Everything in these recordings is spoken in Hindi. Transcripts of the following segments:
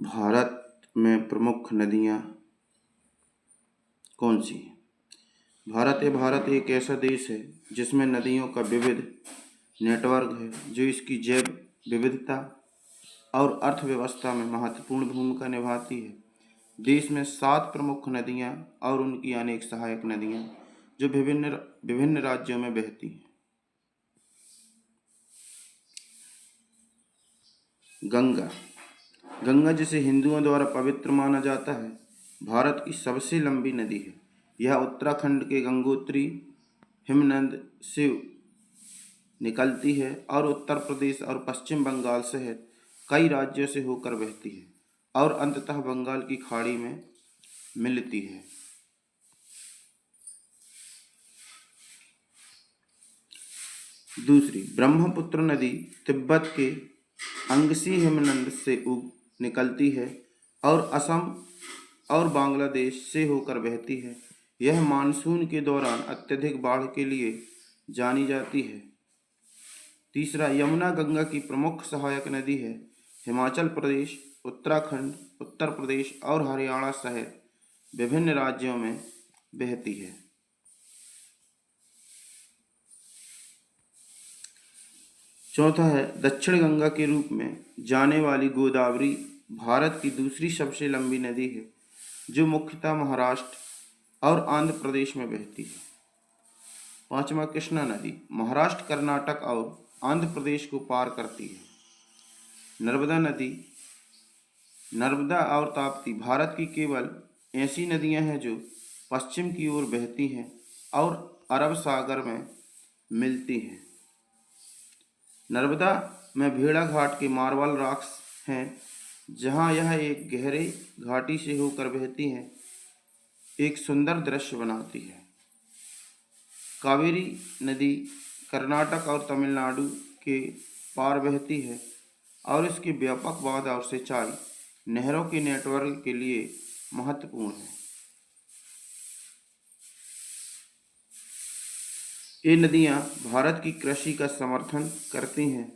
भारत में प्रमुख नदियाँ कौन सी हैं? भारत एक ऐसा देश है जिसमें नदियों का विविध नेटवर्क है जो इसकी जैव विविधता और अर्थव्यवस्था में महत्वपूर्ण भूमिका निभाती है। देश में 7 प्रमुख नदियाँ और उनकी अनेक सहायक नदियाँ जो विभिन्न विभिन्न राज्यों में बहती हैं। गंगा गंगा जिसे हिंदुओं द्वारा पवित्र माना जाता है, भारत की सबसे लंबी नदी है। यह उत्तराखंड के गंगोत्री हिमनद से निकलती है और उत्तर प्रदेश और पश्चिम बंगाल सहित कई राज्यों से होकर बहती है और अंततः बंगाल की खाड़ी में मिलती है। दूसरी, ब्रह्मपुत्र नदी तिब्बत के अंगसी हिमनद से निकलती है और असम और बांग्लादेश से होकर बहती है। यह मानसून के दौरान अत्यधिक बाढ़ के लिए जानी जाती है। तीसरा, यमुना गंगा की प्रमुख सहायक नदी है। हिमाचल प्रदेश, उत्तराखंड, उत्तर प्रदेश और हरियाणा सहित विभिन्न राज्यों में बहती है। चौथा है, दक्षिण गंगा के रूप में जाने वाली गोदावरी भारत की दूसरी सबसे लंबी नदी है जो मुख्यतः महाराष्ट्र और आंध्र प्रदेश में बहती है। पांचवा, कृष्णा नदी महाराष्ट्र, कर्नाटक और आंध्र प्रदेश को पार करती है। नर्मदा नदी, नर्मदा और ताप्ती भारत की केवल ऐसी नदियां हैं जो पश्चिम की ओर बहती हैं और अरब सागर में मिलती हैं। नर्मदा में भेड़ा घाट के मार्बल रॉक्स हैं जहां यह एक गहरे घाटी से होकर बहती हैं, एक सुंदर दृश्य बनाती है। कावेरी नदी कर्नाटक और तमिलनाडु के पार बहती है और इसके व्यापक बांध और सिंचाई नहरों के नेटवर्क के लिए महत्वपूर्ण है। ये नदियाँ भारत की कृषि का समर्थन करती हैं,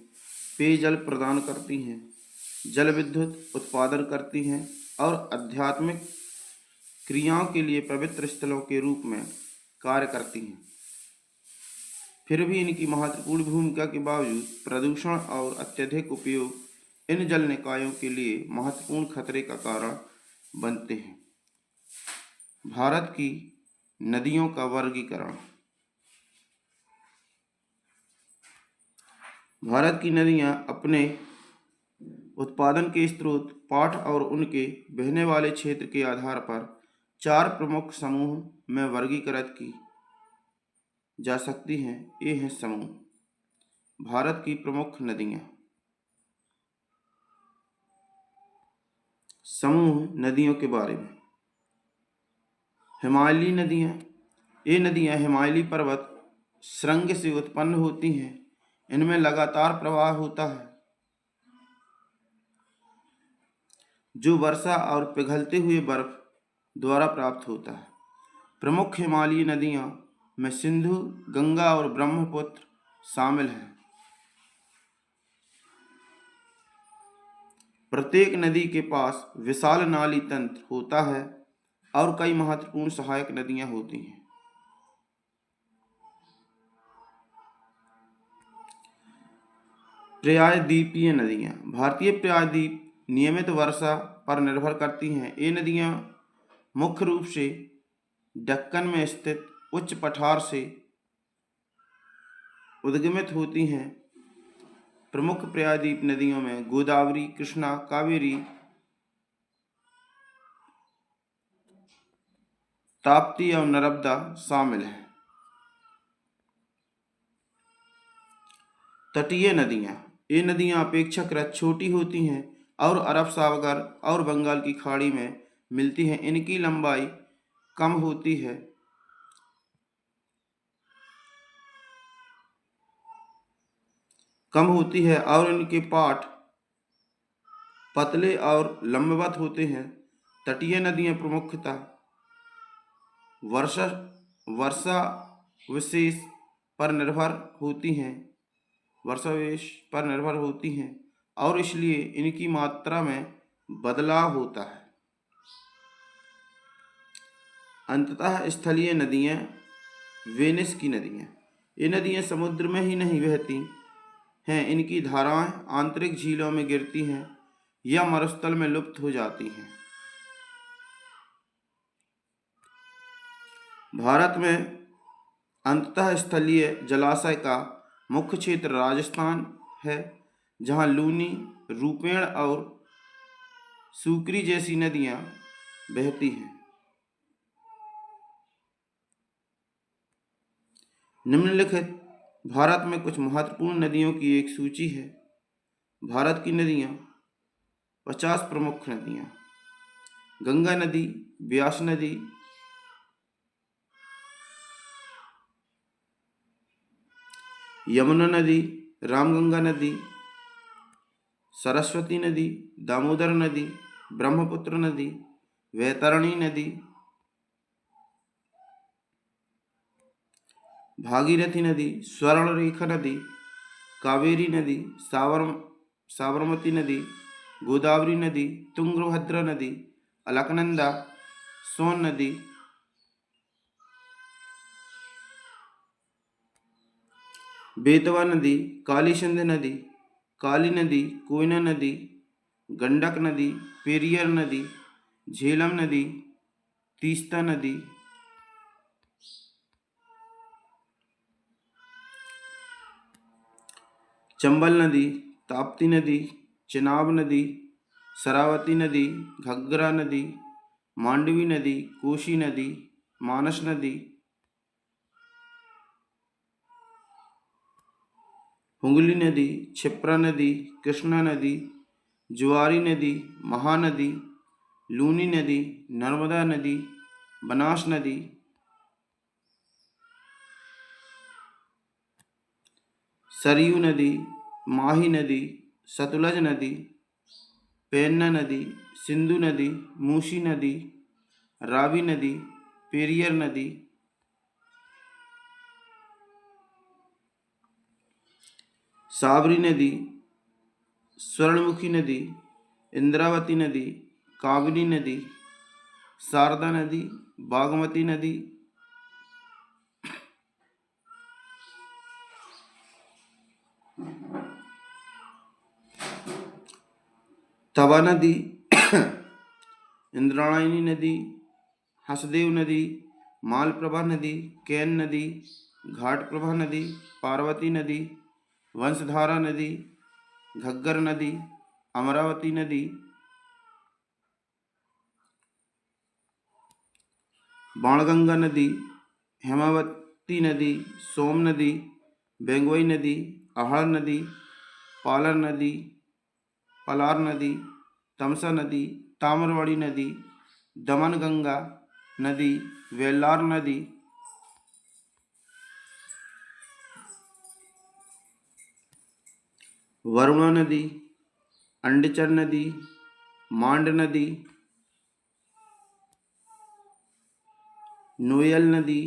पेयजल प्रदान करती हैं, जल विद्युत उत्पादन करती हैं और आध्यात्मिक क्रियाओं के लिए पवित्र स्थलों के रूप में कार्य करती हैं। फिर भी इनकी महत्वपूर्ण भूमिका के बावजूद प्रदूषण और अत्यधिक उपयोग इन जल निकायों के लिए महत्वपूर्ण खतरे का कारण बनते हैं। भारत की नदियों का वर्गीकरण। भारत की नदियाँ अपने उत्पादन के स्रोत, पाठ और उनके बहने वाले क्षेत्र के आधार पर 4 प्रमुख समूह में वर्गीकृत की जा सकती हैं। ये हैं समूह। भारत की प्रमुख नदियाँ। समूह नदियों के बारे में। हिमालयी नदियाँ। ये नदियाँ हिमालयी पर्वत श्रृंग से उत्पन्न होती हैं। इनमें लगातार प्रवाह होता है जो वर्षा और पिघलते हुए बर्फ द्वारा प्राप्त होता है। प्रमुख हिमालयी नदियों में सिंधु, गंगा और ब्रह्मपुत्र शामिल हैं। प्रत्येक नदी के पास विशाल नाली तंत्र होता है और कई महत्वपूर्ण सहायक नदियां होती हैं। प्रायद्वीपीय नदियां। भारतीय प्रायद्वीप नियमित वर्षा पर निर्भर करती हैं। ये नदियां मुख्य रूप से दक्कन में स्थित उच्च पठार से उद्गमित होती हैं। प्रमुख प्रायद्वीप नदियों में गोदावरी, कृष्णा, कावेरी, ताप्ती और नर्मदा शामिल हैं। तटीय नदियाँ। ये नदियाँ अपेक्षाकृत छोटी होती हैं और अरब सागर और बंगाल की खाड़ी में मिलती हैं। इनकी लंबाई कम होती है और इनके पाठ पतले और लंबवत होते हैं। तटीय नदियाँ प्रमुखतः वर्षा विशेष पर निर्भर होती हैं। वर्षावेश पर निर्भर होती हैं और इसलिए इनकी मात्रा में बदलाव होता है। अंततः स्थलीय नदियाँ, वेनिस की नदियाँ। ये नदियाँ समुद्र में ही नहीं बहती हैं, इनकी धाराएं आंतरिक झीलों में गिरती हैं या मरुस्थल में लुप्त हो जाती हैं। भारत में अंततः स्थलीय जलाशय का मुख्य क्षेत्र राजस्थान है, जहाँ लूनी, रूपेण और सूकरी जैसी नदियाँ बहती हैं। निम्नलिखित भारत में कुछ महत्वपूर्ण नदियों की एक सूची है। भारत की नदियाँ 50 प्रमुख नदियाँ। गंगा नदी, ब्यास नदी, यमुना नदी, रामगंगा नदी, सरस्वती नदी, दामोदर नदी, ब्रह्मपुत्र नदी, वैतरणी नदी, भागीरथी नदी, स्वर्णरेखा नदी, कावेरी नदी, साबरमती नदी, गोदावरी नदी, तुंगभद्रा नदी, अलकनंदा, सोन नदी, बेतवा नदी, काली सिंध नदी, काली नदी, कोयना नदी, गंडक नदी, पेरियर नदी, झेलम नदी, तीस्ता नदी, चंबल नदी, ताप्ती नदी, चिनाब नदी, शरावती नदी, घग्गरा नदी, मांडवी नदी, कोशी नदी, मानस नदी, हुगली नदी, क्षिप्रा नदी, कृष्णा नदी, जुआरी नदी, महानदी, लूनी नदी, नर्मदा नदी, बनास नदी, सरयू नदी, माही नदी, सतलज नदी, पेन्ना नदी, सिंधु नदी, मूसी नदी, रावी नदी, पेरियर नदी, साबरी नदी, स्वर्णमुखी नदी, इंद्रावती नदी, काबिनी नदी, शारदा नदी, बागमती नदी, तवा नदी, इंद्रायणी नदी, हसदेव नदी, मालप्रभा नदी, कैन नदी, घाटप्रभा नदी, पार्वती नदी, वंशधारा नदी, घग्गर नदी, अमरावती नदी, बाणगंगा नदी, हेमावती नदी, सोम नदी, बेंगोई नदी, अहड़ नदी, पालर नदी, पलार नदी, तमसा नदी, ताम्रवड़ी नदी, दमनगंगा नदी, वेल्लार नदी, वरुणा नदी, अंडचर नदी, मांड नदी, नोयल नदी,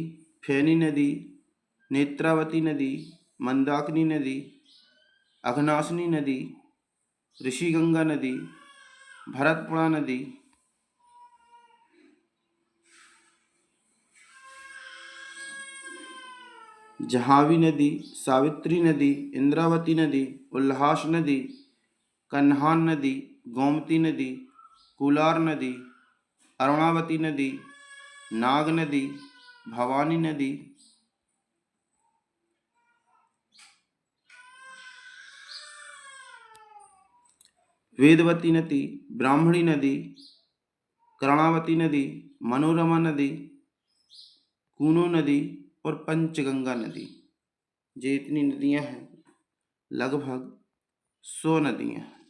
फेनी नदी, नेत्रावती नदी, मंदाकिनी नदी, अघनाशिनी नदी, ऋषिगंगा नदी, भरतपुड़ा नदी, जहावी नदी, सावित्री नदी, इंद्रावती नदी, उल्हास नदी, कन्हान नदी, गोमती नदी, कुलार नदी, अरुणावती नदी, नाग नदी, भवानी नदी, वेदवती नदी, ब्राह्मणी नदी, कर्णावती नदी, मनोरमा नदी, कूनो नदी और पंचगंगा नदी। ये इतनी नदियां हैं, लगभग 100 नदियां हैं।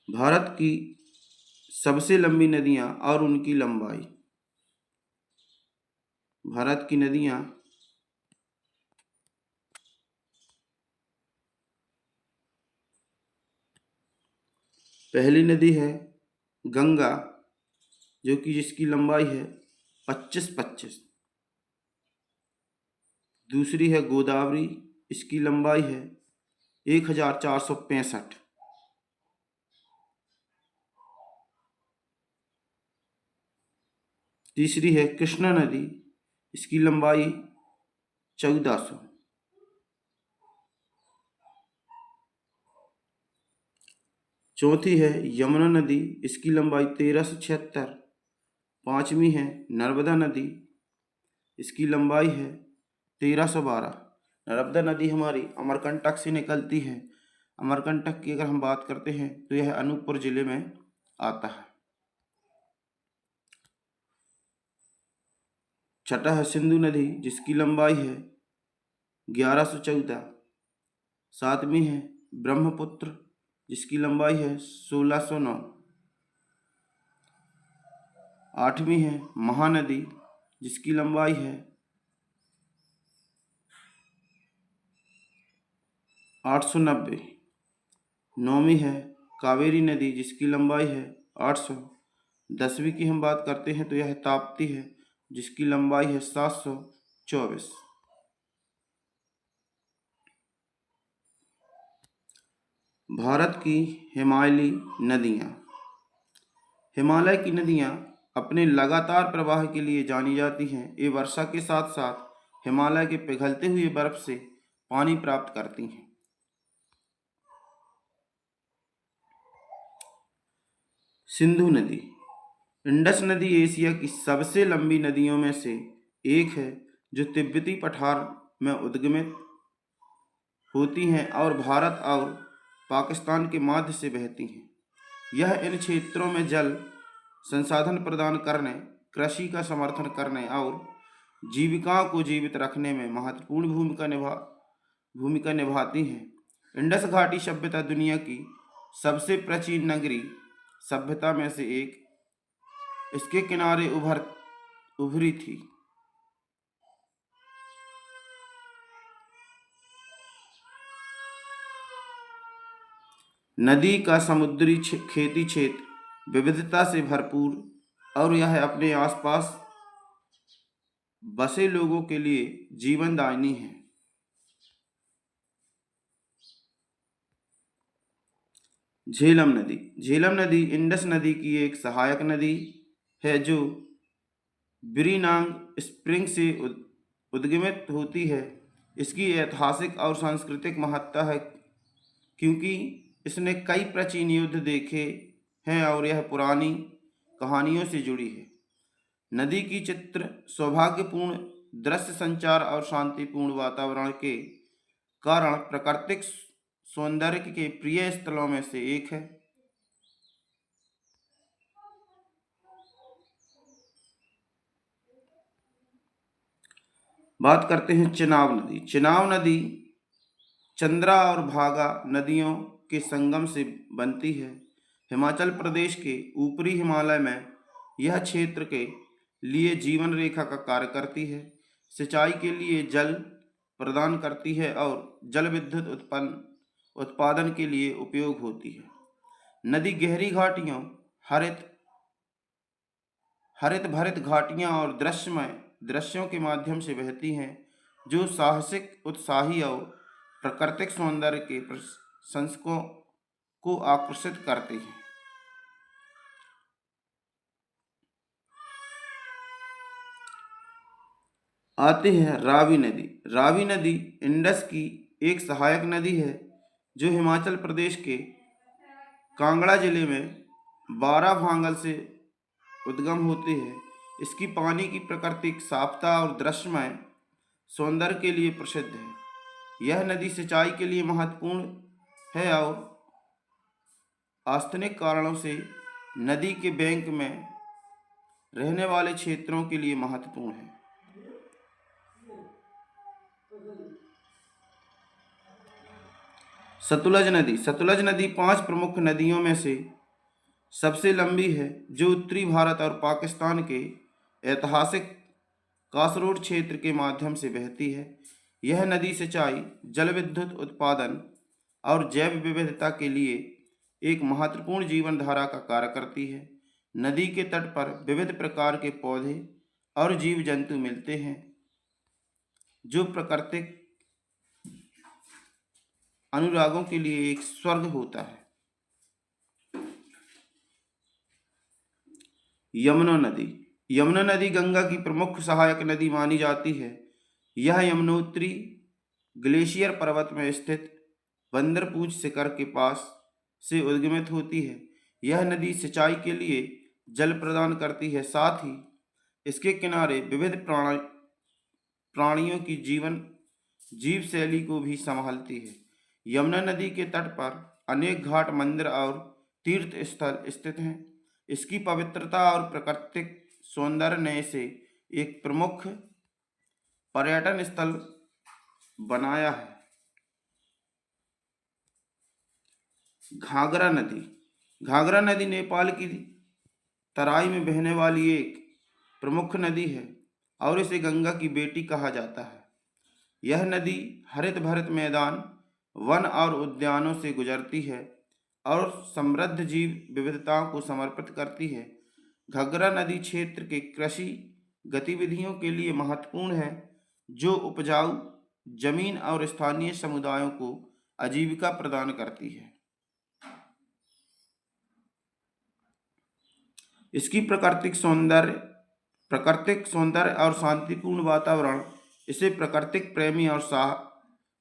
भारत की सबसे लंबी नदियां और उनकी लंबाई। भारत की नदियां पहली नदी है गंगा, जो कि जिसकी लंबाई है 25-25। दूसरी है गोदावरी, इसकी लंबाई है 1465। तीसरी है कृष्णा नदी, इसकी लंबाई 1400। चौथी है यमुना नदी, इसकी लंबाई 1376। पांचवी है नर्मदा नदी, इसकी लंबाई है 1312। नर्मदा नदी हमारी अमरकंटक से निकलती है। अमरकंटक की अगर हम बात करते हैं तो यह अनूपपुर जिले में आता है। छठा है सिंधु नदी, जिसकी लंबाई है 1114। सातवीं है ब्रह्मपुत्र, जिसकी लंबाई है 1609। आठवीं है महानदी, जिसकी लंबाई है 890। नौवीं है कावेरी नदी, जिसकी लंबाई है 800। 10वीं की हम बात करते हैं तो यह ताप्ती है, जिसकी लंबाई है 724। भारत की हिमालयी नदियाँ। हिमालय की नदियाँ अपने लगातार प्रवाह के लिए जानी जाती हैं। ये वर्षा के साथ साथ हिमालय के पिघलते हुए बर्फ से पानी प्राप्त करती हैं। सिंधु नदी। इंडस नदी एशिया की सबसे लंबी नदियों में से एक है, जो तिब्बती पठार में उद्गमित होती हैं और भारत और पाकिस्तान के माध्य से बहती हैं। यह इन क्षेत्रों में जल संसाधन प्रदान करने, कृषि का समर्थन करने और जीविकाओं को जीवित रखने में महत्वपूर्ण भूमिका निभाती हैं। इंडस घाटी सभ्यता दुनिया की सबसे प्राचीन नगरी सभ्यता में से एक इसके किनारे उभरी थी। नदी का समुद्री खेती क्षेत्र विविधता से भरपूर और यह अपने आसपास बसे लोगों के लिए जीवनदायिनी है। झेलम नदी। झेलम नदी इंडस नदी की एक सहायक नदी है, जो बिरीनांग स्प्रिंग से उद्गमित होती है। इसकी ऐतिहासिक और सांस्कृतिक महत्ता है, क्योंकि इसने कई प्राचीन युद्ध देखे हैं और यह पुरानी कहानियों से जुड़ी है। नदी की चित्र सौभाग्यपूर्ण दृश्य संचार और शांतिपूर्ण वातावरण के कारण प्राकृतिक सौंदर्य के प्रिय स्थलों में से एक है। बात करते हैं चिनाब नदी। चिनाब नदी चंद्रा और भागा नदियों के संगम से बनती है। हिमाचल प्रदेश के ऊपरी हिमालय में यह क्षेत्र के लिए जीवन रेखा का कार्य करती है। सिंचाई के लिए जल प्रदान करती है और जल विद्युत उत्पादन के लिए उपयोग होती है। नदी गहरी घाटियों, हरित भरित घाटियां और दृश्यों के माध्यम से बहती हैं, जो साहसिक, उत्साही और प्राकृतिक सौंदर्य के प्रशंसकों को आकर्षित करते हैं। आते हैं रावी नदी। रावी नदी इंडस की एक सहायक नदी है, जो हिमाचल प्रदेश के कांगड़ा जिले में बारा भांगल से उद्गम होती है। इसकी पानी की प्राकृतिक साफता और दृश्यमय सौंदर्य के लिए प्रसिद्ध है। यह नदी सिंचाई के लिए महत्वपूर्ण है और आस्थनिक कारणों से नदी के बैंक में रहने वाले क्षेत्रों के लिए महत्वपूर्ण है। सतलज नदी। सतलज नदी 5 प्रमुख नदियों में से सबसे लंबी है, जो उत्तरी भारत और पाकिस्तान के ऐतिहासिक कासरोड क्षेत्र के माध्यम से बहती है। यह नदी सिंचाई, जल विद्युत उत्पादन और जैव विविधता के लिए एक महत्वपूर्ण जीवन धारा का कार्य करती है। नदी के तट पर विविध प्रकार के पौधे और जीव जंतु मिलते हैं। जो प्राकृतिक अनुरागों के लिए एक स्वर्ग होता है। यमुना नदी। यमुना नदी गंगा की प्रमुख सहायक नदी मानी जाती है। यह यमुनोत्री ग्लेशियर पर्वत में स्थित बंदरपूंछ शिखर के पास से उद्गमित होती है। यह नदी सिंचाई के लिए जल प्रदान करती है, साथ ही इसके किनारे विविध प्राणियों की जीव शैली को भी संभालती है। यमुना नदी के तट पर अनेक घाट, मंदिर और तीर्थ स्थल स्थित हैं। इसकी पवित्रता और प्राकृतिक सौंदर्य ने इसे एक प्रमुख पर्यटन स्थल बनाया है। घाघरा नदी। घाघरा नदी नेपाल की तराई में बहने वाली एक प्रमुख नदी है और इसे गंगा की बेटी कहा जाता है। यह नदी हरित भरित मैदान, वन और उद्यानों से गुजरती है और समृद्ध जीव विविधताओं को समर्पित करती है। घाघरा नदी क्षेत्र के कृषि गतिविधियों के लिए महत्वपूर्ण है, जो उपजाऊ जमीन और स्थानीय समुदायों को आजीविका प्रदान करती है। इसकी प्राकृतिक सौंदर्य और शांतिपूर्ण वातावरण इसे प्राकृतिक प्रेमी और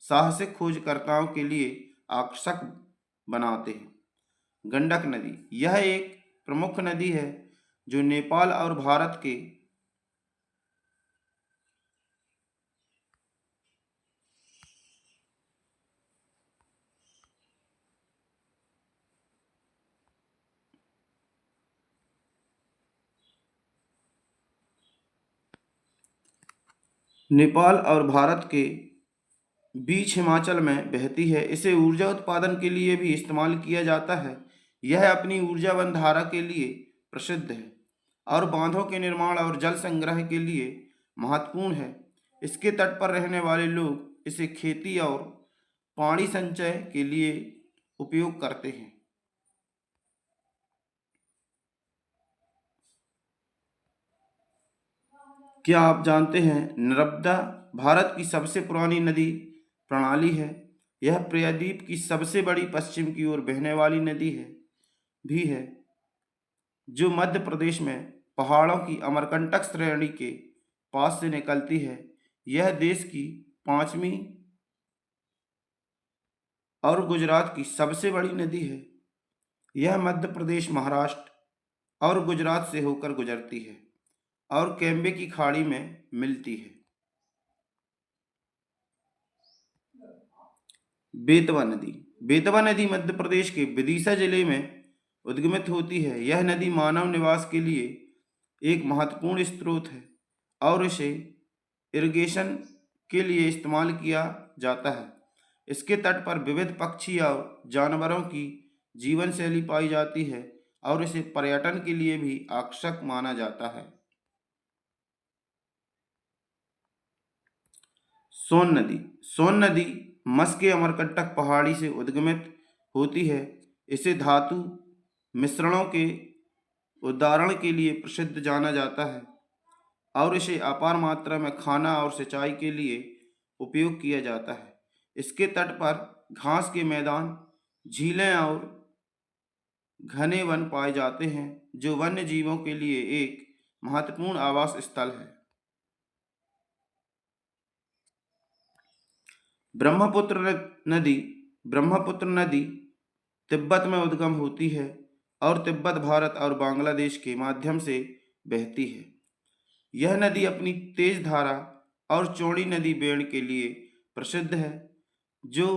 साहसिक खोजकर्ताओं के लिए आकर्षक बनाते हैं। गंडक नदी। यह एक प्रमुख नदी है जो नेपाल और भारत के बीच हिमाचल में बहती है। इसे ऊर्जा उत्पादन के लिए भी इस्तेमाल किया जाता है। यह अपनी ऊर्जावान धारा के लिए प्रसिद्ध है और बांधों के निर्माण और जल संग्रह के लिए महत्वपूर्ण है। इसके तट पर रहने वाले लोग इसे खेती और पानी संचय के लिए उपयोग करते हैं। क्या आप जानते हैं नर्मदा भारत की सबसे पुरानी नदी प्रणाली है? यह प्रायद्वीप की सबसे बड़ी पश्चिम की ओर बहने वाली नदी है, जो मध्य प्रदेश में पहाड़ों की अमरकंटक श्रेणी के पास से निकलती है। यह देश की पांचवी और गुजरात की सबसे बड़ी नदी है। यह मध्य प्रदेश, महाराष्ट्र और गुजरात से होकर गुजरती है और कैम्बे की खाड़ी में मिलती है। बेतवा नदी। बेतवा नदी मध्य प्रदेश के विदिशा जिले में उद्गमित होती है। यह नदी मानव निवास के लिए एक महत्वपूर्ण स्रोत है और इसे इरिगेशन के लिए इस्तेमाल किया जाता है। इसके तट पर विविध पक्षी और जानवरों की जीवन शैली पाई जाती है और इसे पर्यटन के लिए भी आकर्षक माना जाता है। सोन नदी। सोन नदी मस के अमरकंटक पहाड़ी से उद्गमित होती है। इसे धातु मिश्रणों के उदाहरण के लिए प्रसिद्ध जाना जाता है और इसे अपार मात्रा में खाना और सिंचाई के लिए उपयोग किया जाता है। इसके तट पर घास के मैदान, झीलें और घने वन पाए जाते हैं, जो वन्य जीवों के लिए एक महत्वपूर्ण आवास स्थल है। ब्रह्मपुत्र नदी तिब्बत में उद्गम होती है और तिब्बत, भारत और बांग्लादेश के माध्यम से बहती है। यह नदी अपनी तेज धारा और चौड़ी नदी बेड़ के लिए प्रसिद्ध है, जो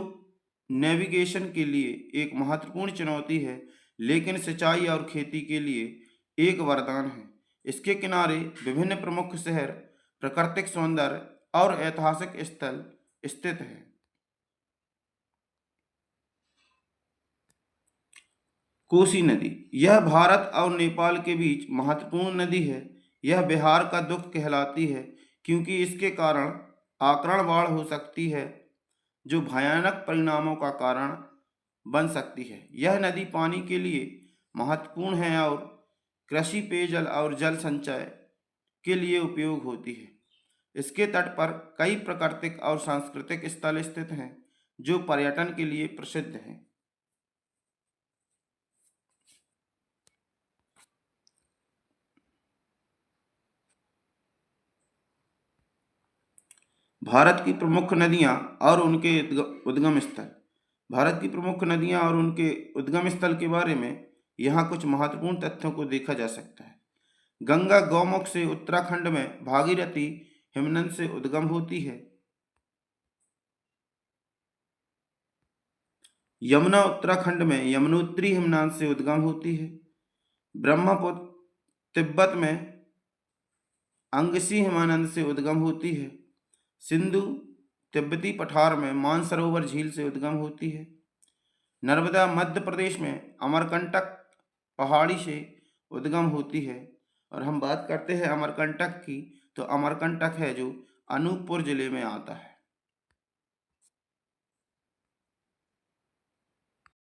नेविगेशन के लिए एक महत्वपूर्ण चुनौती है, लेकिन सिंचाई और खेती के लिए एक वरदान है। इसके किनारे विभिन्न प्रमुख शहर, प्राकृतिक सौंदर्य और ऐतिहासिक स्थल स्थित हैं। कोसी नदी। यह भारत और नेपाल के बीच महत्वपूर्ण नदी है। यह बिहार का दुख कहलाती है क्योंकि इसके कारण आक्रमण बाढ़ हो सकती है, जो भयानक परिणामों का कारण बन सकती है। यह नदी पानी के लिए महत्वपूर्ण है और कृषि, पेयजल और जल संचय के लिए उपयोग होती है। इसके तट पर कई प्राकृतिक और सांस्कृतिक स्थल स्थित हैं जो पर्यटन के लिए प्रसिद्ध हैं। भारत की प्रमुख नदियां और उनके उद्गम स्थल। भारत की प्रमुख नदियां और उनके उद्गम स्थल के बारे में यहाँ कुछ महत्वपूर्ण तथ्यों को देखा जा सकता है। गंगा गौमुख से उत्तराखंड में भागीरथी हिमनद से उद्गम होती है। यमुना उत्तराखंड में यमुनोत्री हिमनद से उद्गम होती है। ब्रह्मपुत्र तिब्बत में अंगसी हिमानंद से उद्गम होती है। सिंधु तिब्बती पठार में मानसरोवर झील से उद्गम होती है। नर्मदा मध्य प्रदेश में अमरकंटक पहाड़ी से उद्गम होती है। और हम बात करते हैं अमरकंटक की, तो अमरकंटक है जो अनूपपुर जिले में आता है।